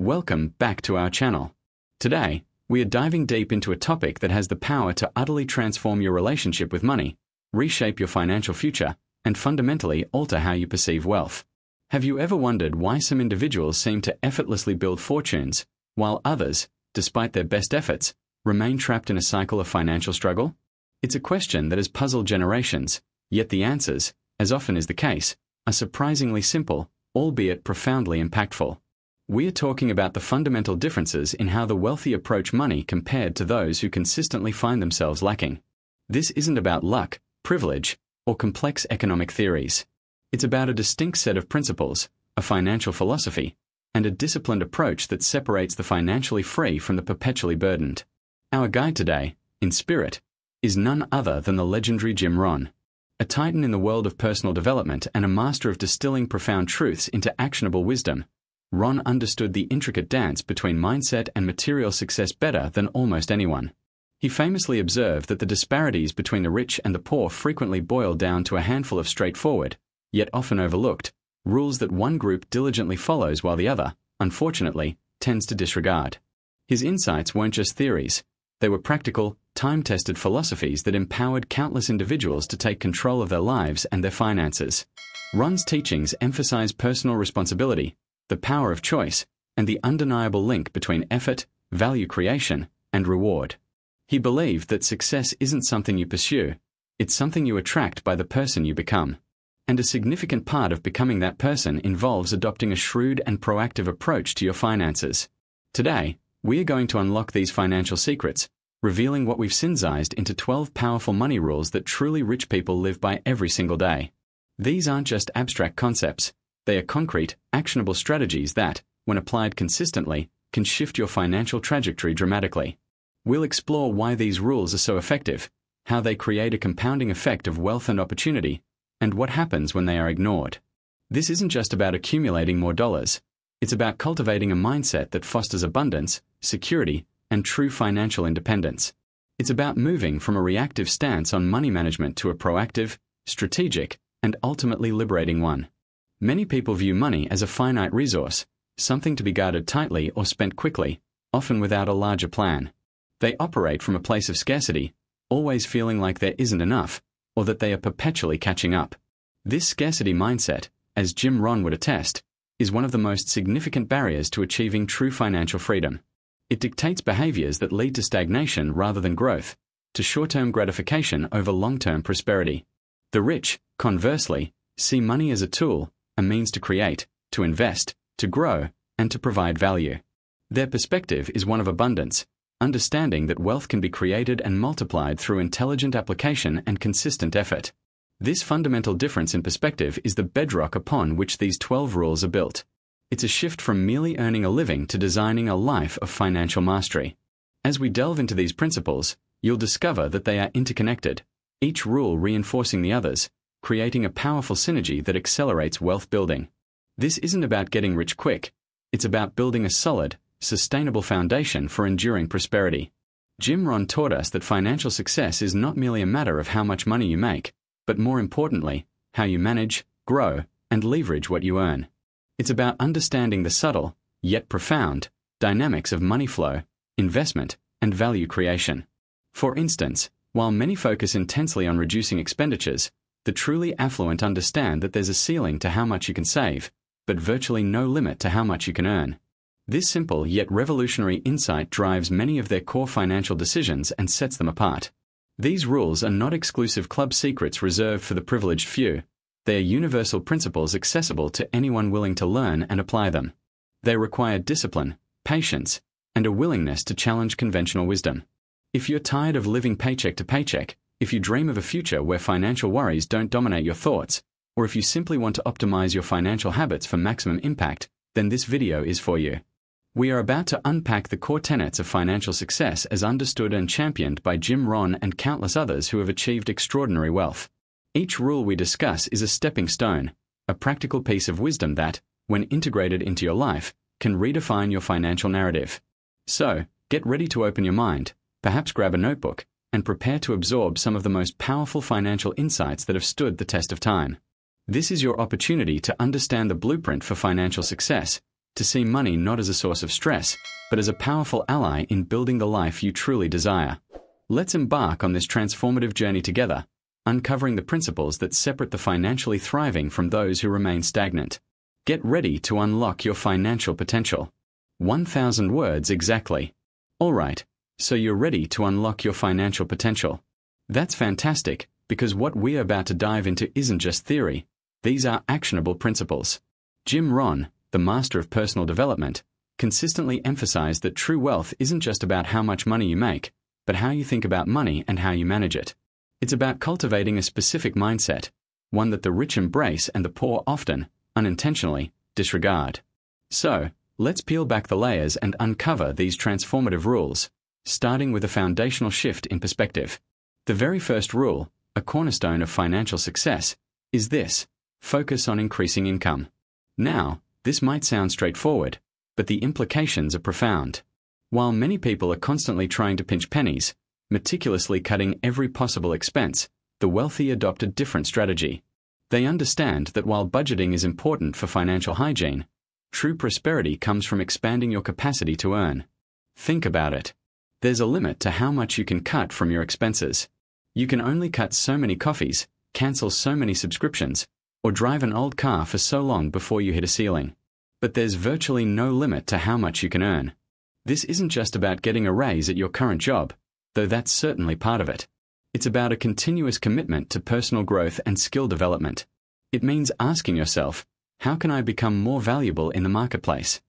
Welcome back to our channel. Today, we are diving deep into a topic that has the power to utterly transform your relationship with money, reshape your financial future, and fundamentally alter how you perceive wealth. Have you ever wondered why some individuals seem to effortlessly build fortunes, while others, despite their best efforts, remain trapped in a cycle of financial struggle? It's a question that has puzzled generations, yet the answers, as often is the case, are surprisingly simple, albeit profoundly impactful. We are talking about the fundamental differences in how the wealthy approach money compared to those who consistently find themselves lacking. This isn't about luck, privilege, or complex economic theories. It's about a distinct set of principles, a financial philosophy, and a disciplined approach that separates the financially free from the perpetually burdened. Our guide today, in spirit, is none other than the legendary Jim Rohn. A titan in the world of personal development and a master of distilling profound truths into actionable wisdom, Rohn understood the intricate dance between mindset and material success better than almost anyone. He famously observed that the disparities between the rich and the poor frequently boil down to a handful of straightforward, yet often overlooked, rules that one group diligently follows while the other, unfortunately, tends to disregard. His insights weren't just theories. They were practical, time-tested philosophies that empowered countless individuals to take control of their lives and their finances. Rohn's teachings emphasize personal responsibility, the power of choice, and the undeniable link between effort, value creation, and reward. He believed that success isn't something you pursue, it's something you attract by the person you become. And a significant part of becoming that person involves adopting a shrewd and proactive approach to your finances. Today, we are going to unlock these financial secrets, revealing what we've synthesized into 12 powerful money rules that truly rich people live by every single day. These aren't just abstract concepts. They are concrete, actionable strategies that, when applied consistently, can shift your financial trajectory dramatically. We'll explore why these rules are so effective, how they create a compounding effect of wealth and opportunity, and what happens when they are ignored. This isn't just about accumulating more dollars. It's about cultivating a mindset that fosters abundance, security, and true financial independence. It's about moving from a reactive stance on money management to a proactive, strategic, and ultimately liberating one. Many people view money as a finite resource, something to be guarded tightly or spent quickly, often without a larger plan. They operate from a place of scarcity, always feeling like there isn't enough, or that they are perpetually catching up. This scarcity mindset, as Jim Rohn would attest, is one of the most significant barriers to achieving true financial freedom. It dictates behaviors that lead to stagnation rather than growth, to short-term gratification over long-term prosperity. The rich, conversely, see money as a tool, a means to create, to invest, to grow, and to provide value. Their perspective is one of abundance, understanding that wealth can be created and multiplied through intelligent application and consistent effort. This fundamental difference in perspective is the bedrock upon which these 12 rules are built. It's a shift from merely earning a living to designing a life of financial mastery. As we delve into these principles, you'll discover that they are interconnected, each rule reinforcing the others, creating a powerful synergy that accelerates wealth building. This isn't about getting rich quick. It's about building a solid, sustainable foundation for enduring prosperity. Jim Rohn taught us that financial success is not merely a matter of how much money you make, but more importantly, how you manage, grow, and leverage what you earn. It's about understanding the subtle, yet profound, dynamics of money flow, investment, and value creation. For instance, while many focus intensely on reducing expenditures, the truly affluent understand that there's a ceiling to how much you can save, but virtually no limit to how much you can earn. This simple yet revolutionary insight drives many of their core financial decisions and sets them apart. These rules are not exclusive club secrets reserved for the privileged few. They are universal principles accessible to anyone willing to learn and apply them. They require discipline, patience, and a willingness to challenge conventional wisdom. If you're tired of living paycheck to paycheck, if you dream of a future where financial worries don't dominate your thoughts, or if you simply want to optimize your financial habits for maximum impact, then this video is for you. We are about to unpack the core tenets of financial success as understood and championed by Jim Rohn and countless others who have achieved extraordinary wealth. Each rule we discuss is a stepping stone, a practical piece of wisdom that, when integrated into your life, can redefine your financial narrative. So, get ready to open your mind, perhaps grab a notebook, and prepare to absorb some of the most powerful financial insights that have stood the test of time. This is your opportunity to understand the blueprint for financial success, to see money not as a source of stress, but as a powerful ally in building the life you truly desire. Let's embark on this transformative journey together, uncovering the principles that separate the financially thriving from those who remain stagnant. Get ready to unlock your financial potential. 1,000 words exactly. Alright, so you're ready to unlock your financial potential. That's fantastic, because what we're about to dive into isn't just theory, these are actionable principles. Jim Rohn, the master of personal development, consistently emphasized that true wealth isn't just about how much money you make, but how you think about money and how you manage it. It's about cultivating a specific mindset, one that the rich embrace and the poor often, unintentionally, disregard. So, let's peel back the layers and uncover these transformative rules, starting with a foundational shift in perspective. The very first rule, a cornerstone of financial success, is this: focus on increasing income. Now, this might sound straightforward, but the implications are profound. While many people are constantly trying to pinch pennies, meticulously cutting every possible expense, the wealthy adopt a different strategy. They understand that while budgeting is important for financial hygiene, true prosperity comes from expanding your capacity to earn. Think about it. There's a limit to how much you can cut from your expenses. You can only cut so many coffees, cancel so many subscriptions, or drive an old car for so long before you hit a ceiling. But there's virtually no limit to how much you can earn. This isn't just about getting a raise at your current job, though that's certainly part of it. It's about a continuous commitment to personal growth and skill development. It means asking yourself, how can I become more valuable in the marketplace?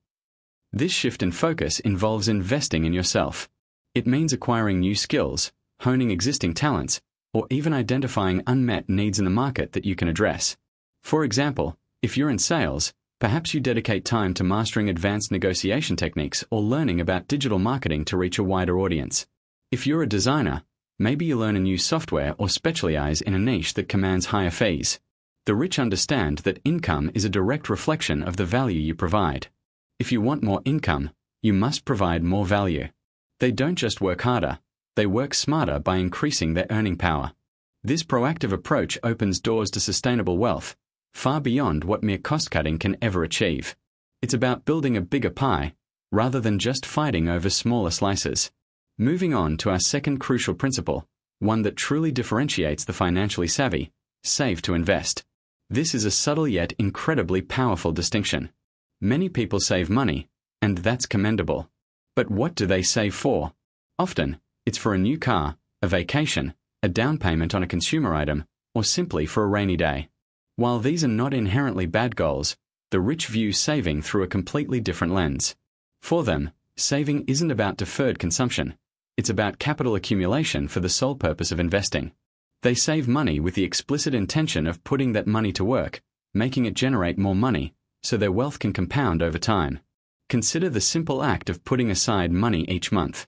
This shift in focus involves investing in yourself. It means acquiring new skills, honing existing talents, or even identifying unmet needs in the market that you can address. For example, if you're in sales, perhaps you dedicate time to mastering advanced negotiation techniques or learning about digital marketing to reach a wider audience. If you're a designer, maybe you learn a new software or specialize in a niche that commands higher fees. The rich understand that income is a direct reflection of the value you provide. If you want more income, you must provide more value. They don't just work harder, they work smarter by increasing their earning power. This proactive approach opens doors to sustainable wealth, far beyond what mere cost-cutting can ever achieve. It's about building a bigger pie, rather than just fighting over smaller slices. Moving on to our second crucial principle, one that truly differentiates the financially savvy: save to invest. This is a subtle yet incredibly powerful distinction. Many people save money, and that's commendable. But what do they save for? Often, it's for a new car, a vacation, a down payment on a consumer item, or simply for a rainy day. While these are not inherently bad goals, the rich view saving through a completely different lens. For them, saving isn't about deferred consumption. It's about capital accumulation for the sole purpose of investing. They save money with the explicit intention of putting that money to work, making it generate more money, so their wealth can compound over time. Consider the simple act of putting aside money each month.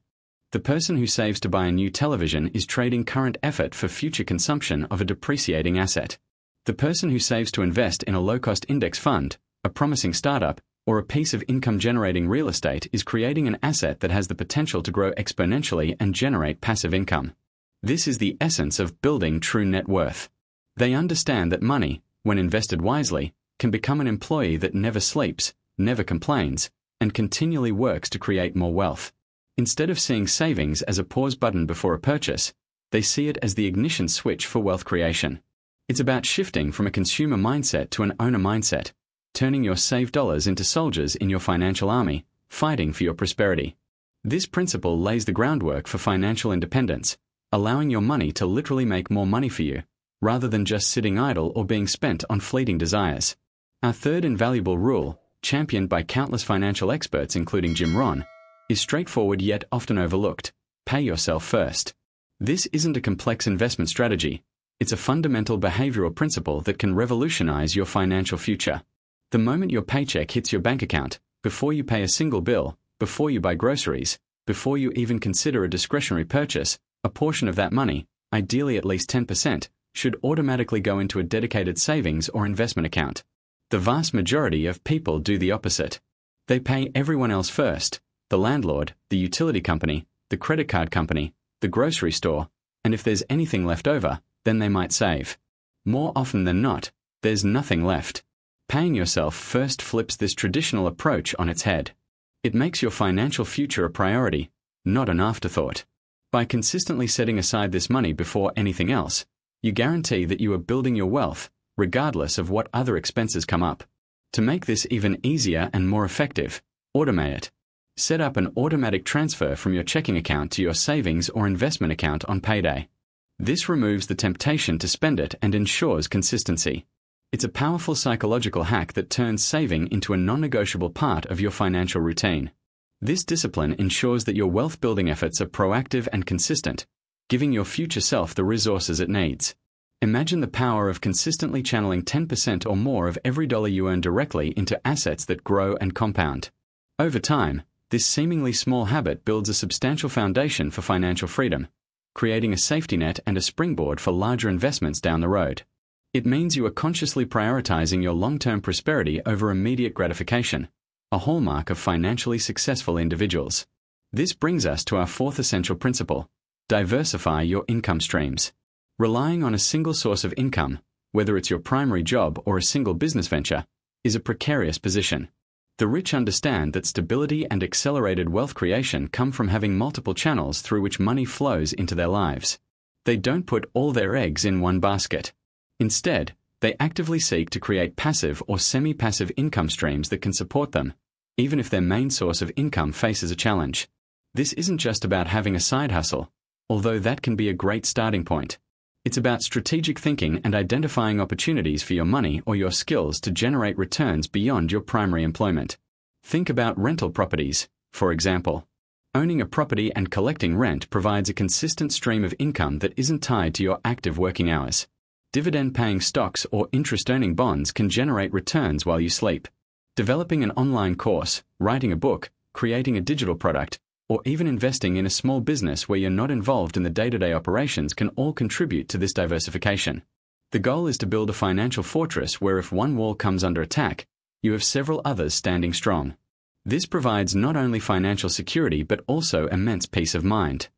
The person who saves to buy a new television is trading current effort for future consumption of a depreciating asset. The person who saves to invest in a low-cost index fund, a promising startup, or a piece of income-generating real estate is creating an asset that has the potential to grow exponentially and generate passive income. This is the essence of building true net worth. They understand that money, when invested wisely, can become an employee that never sleeps, never complains, and continually works to create more wealth. Instead of seeing savings as a pause button before a purchase, they see it as the ignition switch for wealth creation. It's about shifting from a consumer mindset to an owner mindset, turning your saved dollars into soldiers in your financial army, fighting for your prosperity. This principle lays the groundwork for financial independence, allowing your money to literally make more money for you, rather than just sitting idle or being spent on fleeting desires. Our third invaluable rule, championed by countless financial experts including Jim Rohn, is straightforward yet often overlooked: pay yourself first. This isn't a complex investment strategy. It's a fundamental behavioral principle that can revolutionize your financial future. The moment your paycheck hits your bank account, before you pay a single bill, before you buy groceries, before you even consider a discretionary purchase, a portion of that money, ideally at least 10%, should automatically go into a dedicated savings or investment account. The vast majority of people do the opposite. They pay everyone else first: the landlord, the utility company, the credit card company, the grocery store, and if there's anything left over, then they might save. More often than not, there's nothing left. Paying yourself first flips this traditional approach on its head. It makes your financial future a priority, not an afterthought. By consistently setting aside this money before anything else, you guarantee that you are building your wealth, regardless of what other expenses come up. To make this even easier and more effective, automate it. Set up an automatic transfer from your checking account to your savings or investment account on payday. This removes the temptation to spend it and ensures consistency. It's a powerful psychological hack that turns saving into a non-negotiable part of your financial routine. This discipline ensures that your wealth-building efforts are proactive and consistent, giving your future self the resources it needs. Imagine the power of consistently channeling 10% or more of every dollar you earn directly into assets that grow and compound. Over time, this seemingly small habit builds a substantial foundation for financial freedom, creating a safety net and a springboard for larger investments down the road. It means you are consciously prioritizing your long-term prosperity over immediate gratification, a hallmark of financially successful individuals. This brings us to our fourth essential principle: diversify your income streams. Relying on a single source of income, whether it's your primary job or a single business venture, is a precarious position. The rich understand that stability and accelerated wealth creation come from having multiple channels through which money flows into their lives. They don't put all their eggs in one basket. Instead, they actively seek to create passive or semi-passive income streams that can support them, even if their main source of income faces a challenge. This isn't just about having a side hustle, although that can be a great starting point. It's about strategic thinking and identifying opportunities for your money or your skills to generate returns beyond your primary employment. Think about rental properties, for example. Owning a property and collecting rent provides a consistent stream of income that isn't tied to your active working hours. Dividend-paying stocks or interest-earning bonds can generate returns while you sleep. Developing an online course, writing a book, creating a digital product, or even investing in a small business where you're not involved in the day-to-day operations can all contribute to this diversification. The goal is to build a financial fortress where if one wall comes under attack, you have several others standing strong. This provides not only financial security but also immense peace of mind.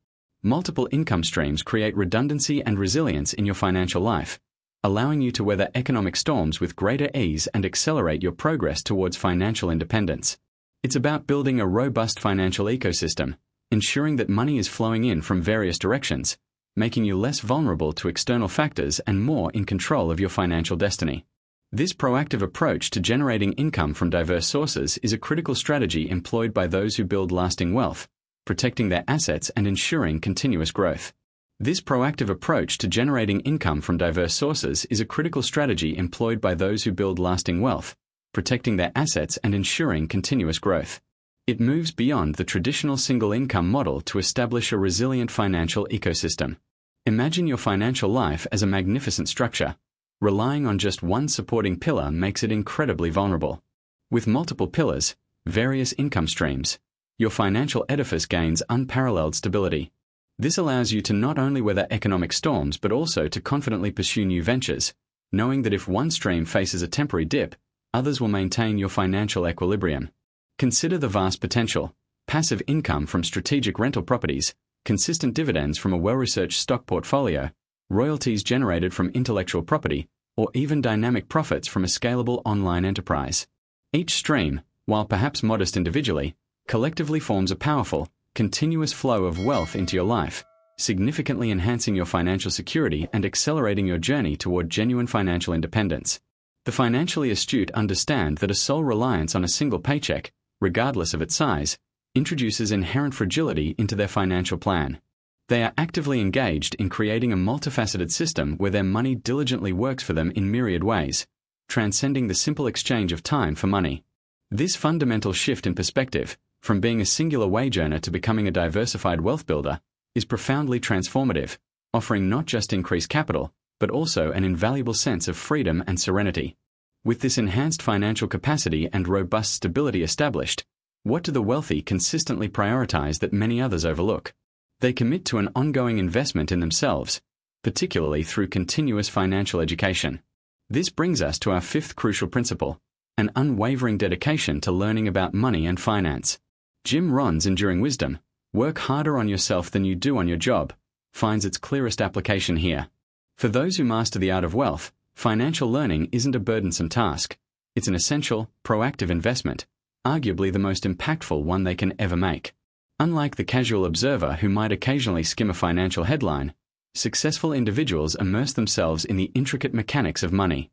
Multiple income streams create redundancy and resilience in your financial life, allowing you to weather economic storms with greater ease and accelerate your progress towards financial independence. It's about building a robust financial ecosystem, ensuring that money is flowing in from various directions, making you less vulnerable to external factors and more in control of your financial destiny. This proactive approach to generating income from diverse sources is a critical strategy employed by those who build lasting wealth, protecting their assets and ensuring continuous growth. This proactive approach to generating income from diverse sources is a critical strategy employed by those who build lasting wealth, protecting their assets and ensuring continuous growth. It moves beyond the traditional single-income model to establish a resilient financial ecosystem. Imagine your financial life as a magnificent structure. Relying on just one supporting pillar makes it incredibly vulnerable. With multiple pillars, various income streams, your financial edifice gains unparalleled stability. This allows you to not only weather economic storms but also to confidently pursue new ventures, knowing that if one stream faces a temporary dip, others will maintain your financial equilibrium. Consider the vast potential: passive income from strategic rental properties, consistent dividends from a well-researched stock portfolio, royalties generated from intellectual property, or even dynamic profits from a scalable online enterprise. Each stream, while perhaps modest individually, collectively forms a powerful, continuous flow of wealth into your life, significantly enhancing your financial security and accelerating your journey toward genuine financial independence. The financially astute understand that a sole reliance on a single paycheck, regardless of its size, introduces inherent fragility into their financial plan. They are actively engaged in creating a multifaceted system where their money diligently works for them in myriad ways, transcending the simple exchange of time for money. This fundamental shift in perspective, from being a singular wage earner to becoming a diversified wealth builder, is profoundly transformative, offering not just increased capital, but also an invaluable sense of freedom and serenity. With this enhanced financial capacity and robust stability established, what do the wealthy consistently prioritize that many others overlook? They commit to an ongoing investment in themselves, particularly through continuous financial education. This brings us to our fifth crucial principle: an unwavering dedication to learning about money and finance. Jim Rohn's enduring wisdom, "Work harder on yourself than you do on your job," finds its clearest application here. For those who master the art of wealth, financial learning isn't a burdensome task. It's an essential, proactive investment, arguably the most impactful one they can ever make. Unlike the casual observer who might occasionally skim a financial headline, successful individuals immerse themselves in the intricate mechanics of money.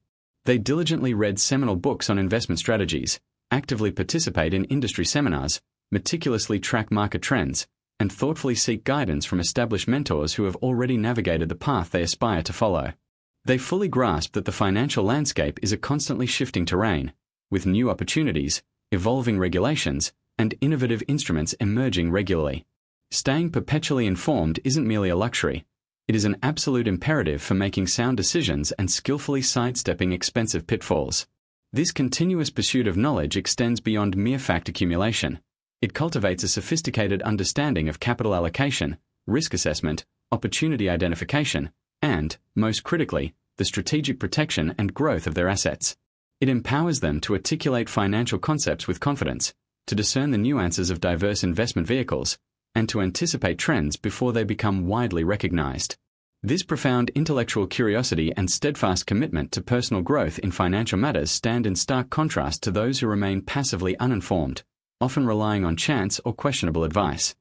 They diligently read seminal books on investment strategies, actively participate in industry seminars, meticulously track market trends, and thoughtfully seek guidance from established mentors who have already navigated the path they aspire to follow. They fully grasp that the financial landscape is a constantly shifting terrain, with new opportunities, evolving regulations, and innovative instruments emerging regularly. Staying perpetually informed isn't merely a luxury. It is an absolute imperative for making sound decisions and skillfully sidestepping expensive pitfalls. This continuous pursuit of knowledge extends beyond mere fact accumulation. It cultivates a sophisticated understanding of capital allocation, risk assessment, opportunity identification, and, most critically, the strategic protection and growth of their assets. It empowers them to articulate financial concepts with confidence, to discern the nuances of diverse investment vehicles, and to anticipate trends before they become widely recognized. This profound intellectual curiosity and steadfast commitment to personal growth in financial matters stand in stark contrast to those who remain passively uninformed, often relying on chance or questionable advice.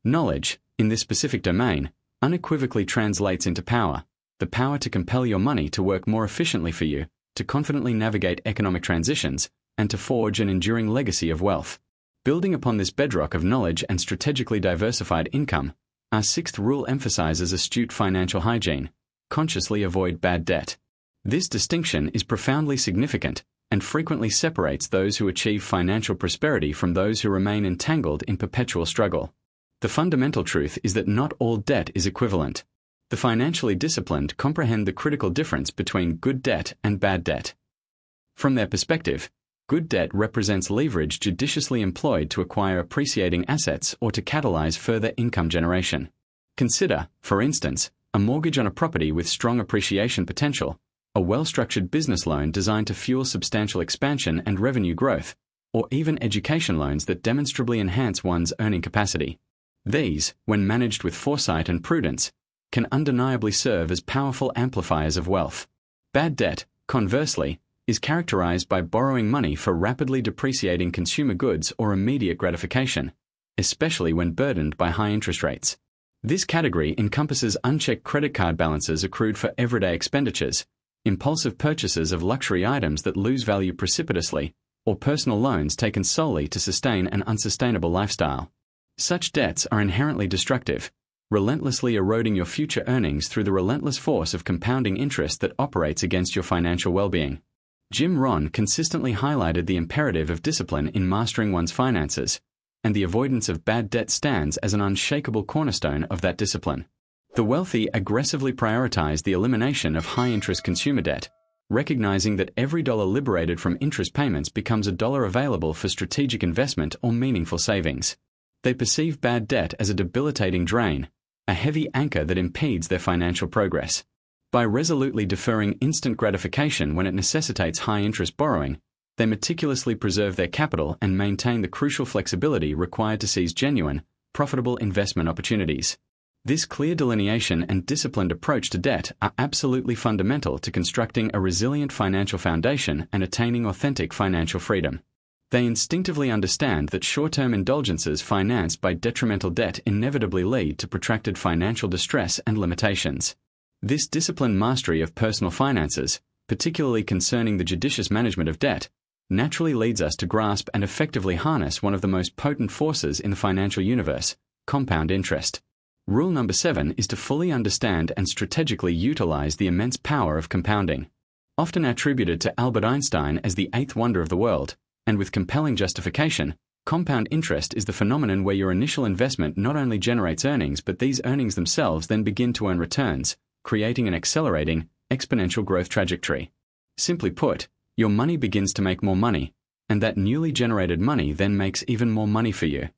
Knowledge, in this specific domain, unequivocally translates into power, the power to compel your money to work more efficiently for you, to confidently navigate economic transitions, and to forge an enduring legacy of wealth. Building upon this bedrock of knowledge and strategically diversified income, our sixth rule emphasizes astute financial hygiene: consciously avoid bad debt. This distinction is profoundly significant and frequently separates those who achieve financial prosperity from those who remain entangled in perpetual struggle. The fundamental truth is that not all debt is equivalent. The financially disciplined comprehend the critical difference between good debt and bad debt. From their perspective, good debt represents leverage judiciously employed to acquire appreciating assets or to catalyze further income generation. Consider, for instance, a mortgage on a property with strong appreciation potential, a well-structured business loan designed to fuel substantial expansion and revenue growth, or even education loans that demonstrably enhance one's earning capacity. These, when managed with foresight and prudence, can undeniably serve as powerful amplifiers of wealth. Bad debt, conversely, is characterized by borrowing money for rapidly depreciating consumer goods or immediate gratification, especially when burdened by high interest rates. This category encompasses unchecked credit card balances accrued for everyday expenditures, impulsive purchases of luxury items that lose value precipitously, or personal loans taken solely to sustain an unsustainable lifestyle. Such debts are inherently destructive, relentlessly eroding your future earnings through the relentless force of compounding interest that operates against your financial well-being. Jim Rohn consistently highlighted the imperative of discipline in mastering one's finances, and the avoidance of bad debt stands as an unshakable cornerstone of that discipline. The wealthy aggressively prioritize the elimination of high-interest consumer debt, recognizing that every dollar liberated from interest payments becomes a dollar available for strategic investment or meaningful savings. They perceive bad debt as a debilitating drain, a heavy anchor that impedes their financial progress. By resolutely deferring instant gratification when it necessitates high-interest borrowing, they meticulously preserve their capital and maintain the crucial flexibility required to seize genuine, profitable investment opportunities. This clear delineation and disciplined approach to debt are absolutely fundamental to constructing a resilient financial foundation and attaining authentic financial freedom. They instinctively understand that short-term indulgences financed by detrimental debt inevitably lead to protracted financial distress and limitations. This disciplined mastery of personal finances, particularly concerning the judicious management of debt, naturally leads us to grasp and effectively harness one of the most potent forces in the financial universe: compound interest. Rule number 7 is to fully understand and strategically utilize the immense power of compounding. Often attributed to Albert Einstein as the eighth wonder of the world, and with compelling justification, compound interest is the phenomenon where your initial investment not only generates earnings but these earnings themselves then begin to earn returns, creating an accelerating, exponential growth trajectory. Simply put, your money begins to make more money, and that newly generated money then makes even more money for you.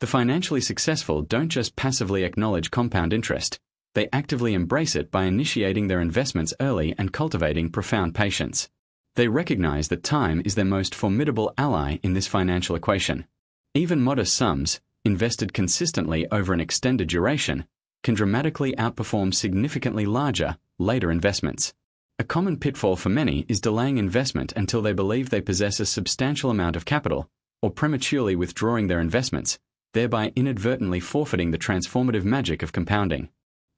The financially successful don't just passively acknowledge compound interest, they actively embrace it by initiating their investments early and cultivating profound patience. They recognize that time is their most formidable ally in this financial equation. Even modest sums, invested consistently over an extended duration, can dramatically outperform significantly larger, later investments. A common pitfall for many is delaying investment until they believe they possess a substantial amount of capital, or prematurely withdrawing their investments, thereby inadvertently forfeiting the transformative magic of compounding.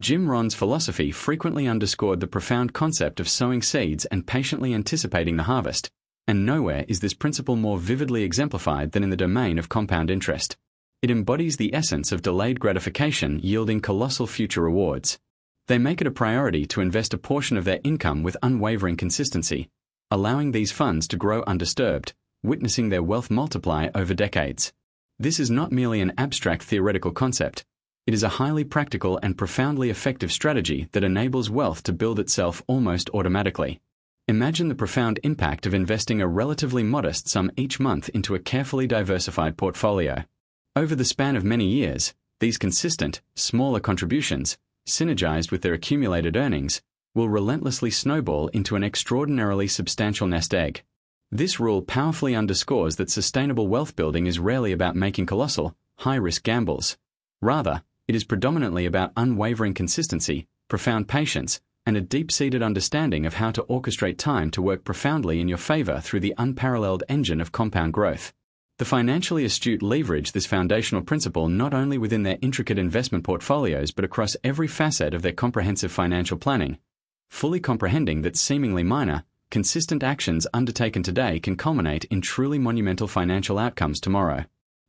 Jim Rohn's philosophy frequently underscored the profound concept of sowing seeds and patiently anticipating the harvest, and nowhere is this principle more vividly exemplified than in the domain of compound interest. It embodies the essence of delayed gratification yielding colossal future rewards. They make it a priority to invest a portion of their income with unwavering consistency, allowing these funds to grow undisturbed, witnessing their wealth multiply over decades. This is not merely an abstract theoretical concept. It is a highly practical and profoundly effective strategy that enables wealth to build itself almost automatically. Imagine the profound impact of investing a relatively modest sum each month into a carefully diversified portfolio. Over the span of many years, these consistent, smaller contributions, synergized with their accumulated earnings, will relentlessly snowball into an extraordinarily substantial nest egg. This rule powerfully underscores that sustainable wealth building is rarely about making colossal, high-risk gambles. Rather, it is predominantly about unwavering consistency, profound patience, and a deep-seated understanding of how to orchestrate time to work profoundly in your favor through the unparalleled engine of compound growth. The financially astute leverage this foundational principle not only within their intricate investment portfolios but across every facet of their comprehensive financial planning, fully comprehending that seemingly minor, consistent actions undertaken today can culminate in truly monumental financial outcomes tomorrow.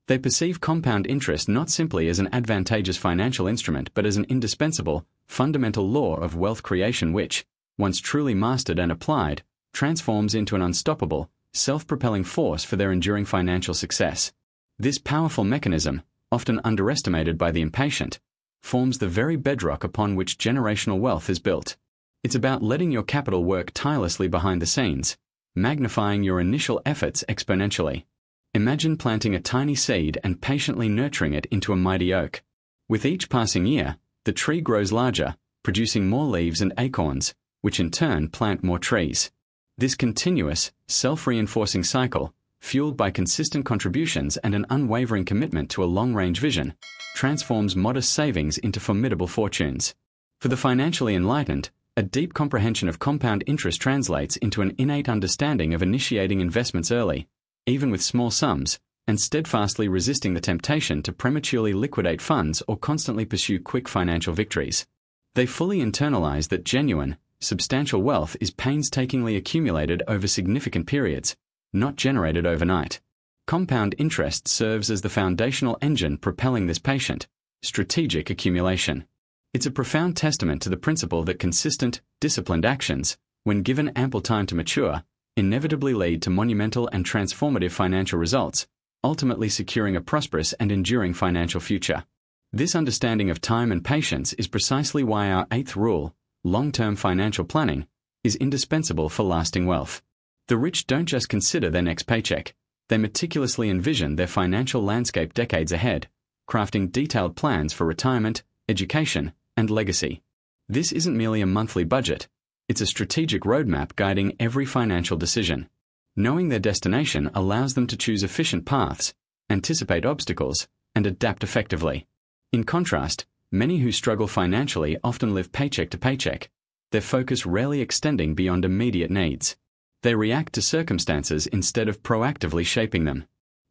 They perceive compound interest not simply as an advantageous financial instrument but as an indispensable, fundamental law of wealth creation which, once truly mastered and applied, transforms into an unstoppable, self-propelling force for their enduring financial success. This powerful mechanism, often underestimated by the impatient, forms the very bedrock upon which generational wealth is built. It's about letting your capital work tirelessly behind the scenes, magnifying your initial efforts exponentially. Imagine planting a tiny seed and patiently nurturing it into a mighty oak. With each passing year, the tree grows larger, producing more leaves and acorns, which in turn plant more trees. This continuous, self-reinforcing cycle, fueled by consistent contributions and an unwavering commitment to a long-range vision, transforms modest savings into formidable fortunes. For the financially enlightened, a deep comprehension of compound interest translates into an innate understanding of initiating investments early, even with small sums, and steadfastly resisting the temptation to prematurely liquidate funds or constantly pursue quick financial victories. They fully internalize that genuine, substantial wealth is painstakingly accumulated over significant periods, not generated overnight. Compound interest serves as the foundational engine propelling this patient, strategic accumulation. It's a profound testament to the principle that consistent, disciplined actions, when given ample time to mature, inevitably lead to monumental and transformative financial results, ultimately securing a prosperous and enduring financial future. This understanding of time and patience is precisely why our eighth rule, long-term financial planning, is indispensable for lasting wealth. The rich don't just consider their next paycheck, they meticulously envision their financial landscape decades ahead, crafting detailed plans for retirement, education, and legacy. This isn't merely a monthly budget, it's a strategic roadmap guiding every financial decision. Knowing their destination allows them to choose efficient paths, anticipate obstacles, and adapt effectively. In contrast, many who struggle financially often live paycheck to paycheck, their focus rarely extending beyond immediate needs. They react to circumstances instead of proactively shaping them.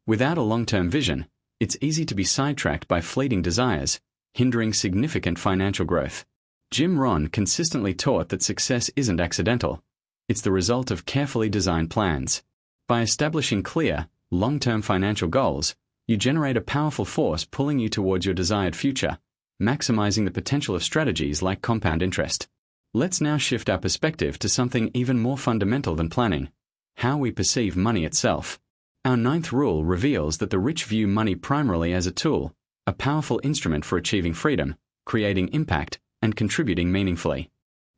Without a long-term vision, it's easy to be sidetracked by fleeting desires, hindering significant financial growth. Jim Rohn consistently taught that success isn't accidental. It's the result of carefully designed plans. By establishing clear, long-term financial goals, you generate a powerful force pulling you towards your desired future, maximizing the potential of strategies like compound interest. Let's now shift our perspective to something even more fundamental than planning: how we perceive money itself. Our ninth rule reveals that the rich view money primarily as a tool, a powerful instrument for achieving freedom, creating impact, and contributing meaningfully.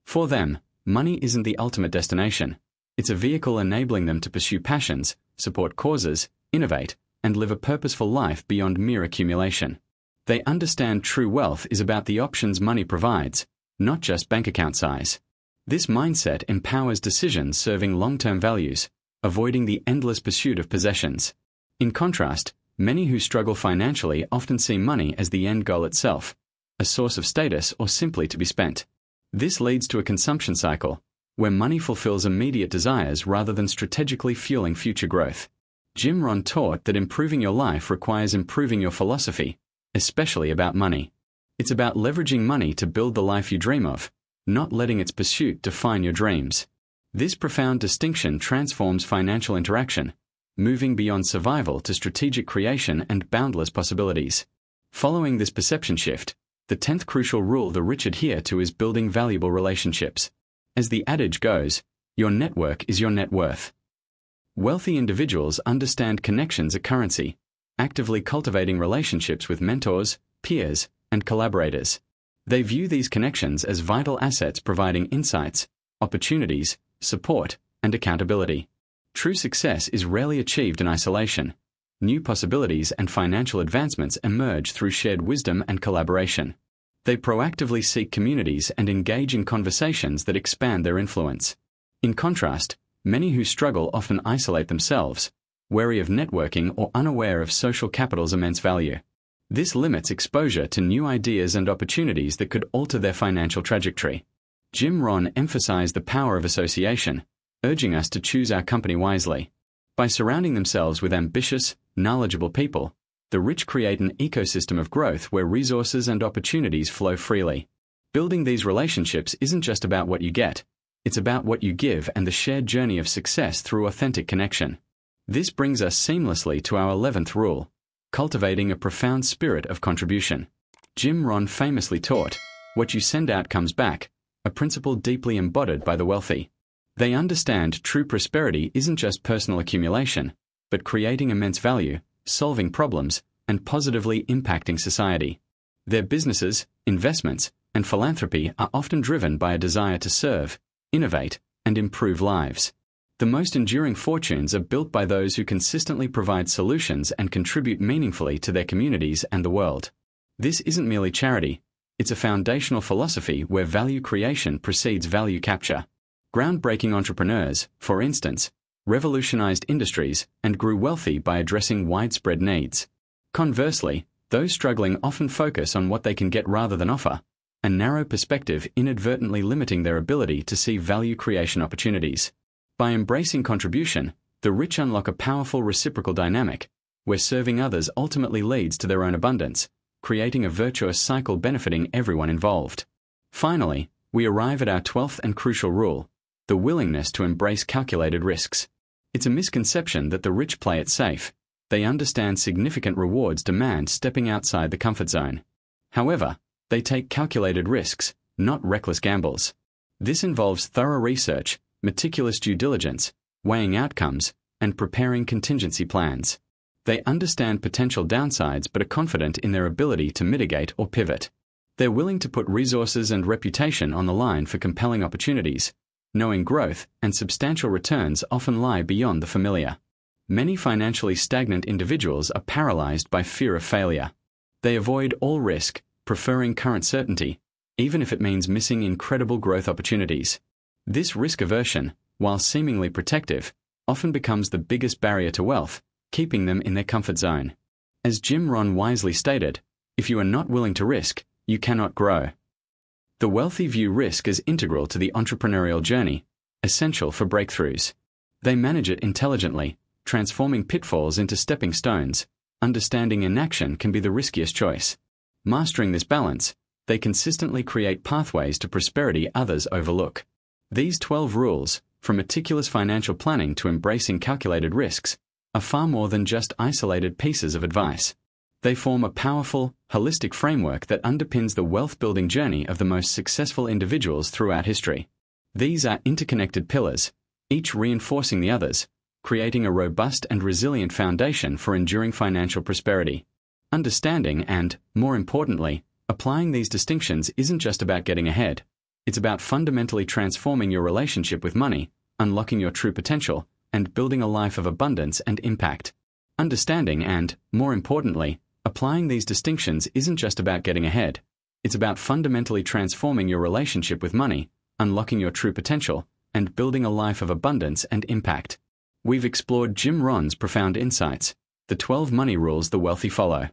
For them, money isn't the ultimate destination. It's a vehicle enabling them to pursue passions, support causes, innovate, and live a purposeful life beyond mere accumulation. They understand true wealth is about the options money provides, not just bank account size. This mindset empowers decisions serving long-term values, avoiding the endless pursuit of possessions. In contrast, many who struggle financially often see money as the end goal itself, a source of status or simply to be spent. This leads to a consumption cycle, where money fulfills immediate desires rather than strategically fueling future growth. Jim Rohn taught that improving your life requires improving your philosophy, especially about money. It's about leveraging money to build the life you dream of, not letting its pursuit define your dreams. This profound distinction transforms financial interaction, moving beyond survival to strategic creation and boundless possibilities. Following this perception shift, the 10th crucial rule the rich adhere to is building valuable relationships. As the adage goes, your network is your net worth. Wealthy individuals understand connections are currency, actively cultivating relationships with mentors, peers, and collaborators. They view these connections as vital assets providing insights, opportunities, support, and accountability. True success is rarely achieved in isolation. New possibilities and financial advancements emerge through shared wisdom and collaboration. They proactively seek communities and engage in conversations that expand their influence. In contrast, many who struggle often isolate themselves, wary of networking or unaware of social capital's immense value. This limits exposure to new ideas and opportunities that could alter their financial trajectory. Jim Rohn emphasized the power of association, urging us to choose our company wisely. By surrounding themselves with ambitious, knowledgeable people, the rich create an ecosystem of growth where resources and opportunities flow freely. Building these relationships isn't just about what you get, it's about what you give and the shared journey of success through authentic connection. This brings us seamlessly to our 11th rule, cultivating a profound spirit of contribution. Jim Rohn famously taught, "What you send out comes back," a principle deeply embodied by the wealthy. They understand true prosperity isn't just personal accumulation, but creating immense value, solving problems, and positively impacting society. Their businesses, investments, and philanthropy are often driven by a desire to serve, innovate, and improve lives. The most enduring fortunes are built by those who consistently provide solutions and contribute meaningfully to their communities and the world. This isn't merely charity, it's a foundational philosophy where value creation precedes value capture. Groundbreaking entrepreneurs, for instance, revolutionized industries and grew wealthy by addressing widespread needs. Conversely, those struggling often focus on what they can get rather than offer, a narrow perspective inadvertently limiting their ability to see value creation opportunities. By embracing contribution, the rich unlock a powerful reciprocal dynamic, where serving others ultimately leads to their own abundance, creating a virtuous cycle benefiting everyone involved. Finally, we arrive at our 12th and crucial rule, the willingness to embrace calculated risks. It's a misconception that the rich play it safe. They understand significant rewards demand stepping outside the comfort zone. However, they take calculated risks, not reckless gambles. This involves thorough research, meticulous due diligence, weighing outcomes, and preparing contingency plans. They understand potential downsides but are confident in their ability to mitigate or pivot. They're willing to put resources and reputation on the line for compelling opportunities, knowing growth and substantial returns often lie beyond the familiar. Many financially stagnant individuals are paralyzed by fear of failure. They avoid all risk, preferring current certainty, even if it means missing incredible growth opportunities. This risk aversion, while seemingly protective, often becomes the biggest barrier to wealth, keeping them in their comfort zone. As Jim Rohn wisely stated, if you are not willing to risk, you cannot grow. The wealthy view risk as integral to the entrepreneurial journey, essential for breakthroughs. They manage it intelligently, transforming pitfalls into stepping stones. Understanding inaction can be the riskiest choice. Mastering this balance, they consistently create pathways to prosperity others overlook. These 12 rules, from meticulous financial planning to embracing calculated risks, are far more than just isolated pieces of advice. They form a powerful, holistic framework that underpins the wealth-building journey of the most successful individuals throughout history. These are interconnected pillars, each reinforcing the others, creating a robust and resilient foundation for enduring financial prosperity. Understanding and, more importantly, applying these distinctions isn't just about getting ahead. It's about fundamentally transforming your relationship with money, unlocking your true potential, and building a life of abundance and impact. Understanding and, more importantly, applying these distinctions isn't just about getting ahead. It's about fundamentally transforming your relationship with money, unlocking your true potential, and building a life of abundance and impact. We've explored Jim Rohn's profound insights, the 12 money rules the wealthy follow.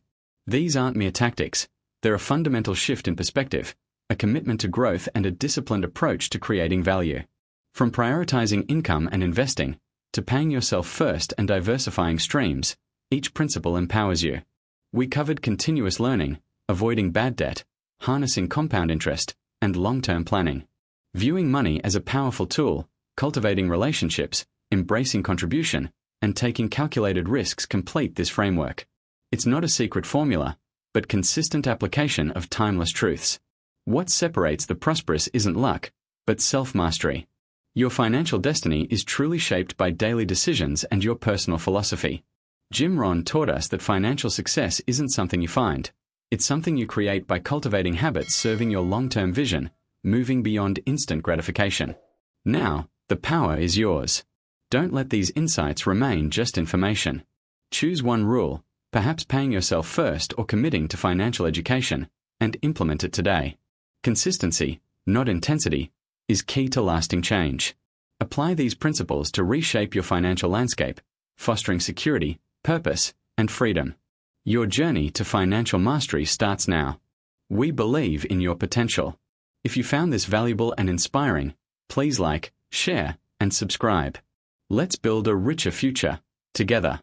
These aren't mere tactics, they're a fundamental shift in perspective, a commitment to growth and a disciplined approach to creating value. From prioritizing income and investing to paying yourself first and diversifying streams, each principle empowers you. We covered continuous learning, avoiding bad debt, harnessing compound interest, and long-term planning. Viewing money as a powerful tool, cultivating relationships, embracing contribution, and taking calculated risks complete this framework. It's not a secret formula, but consistent application of timeless truths. What separates the prosperous isn't luck, but self-mastery. Your financial destiny is truly shaped by daily decisions and your personal philosophy. Jim Rohn taught us that financial success isn't something you find. It's something you create by cultivating habits serving your long-term vision, moving beyond instant gratification. Now, the power is yours. Don't let these insights remain just information. Choose one rule, perhaps paying yourself first or committing to financial education, and implement it today. Consistency, not intensity, is key to lasting change. Apply these principles to reshape your financial landscape, fostering security, purpose, and freedom. Your journey to financial mastery starts now. We believe in your potential. If you found this valuable and inspiring, please like, share, and subscribe. Let's build a richer future together.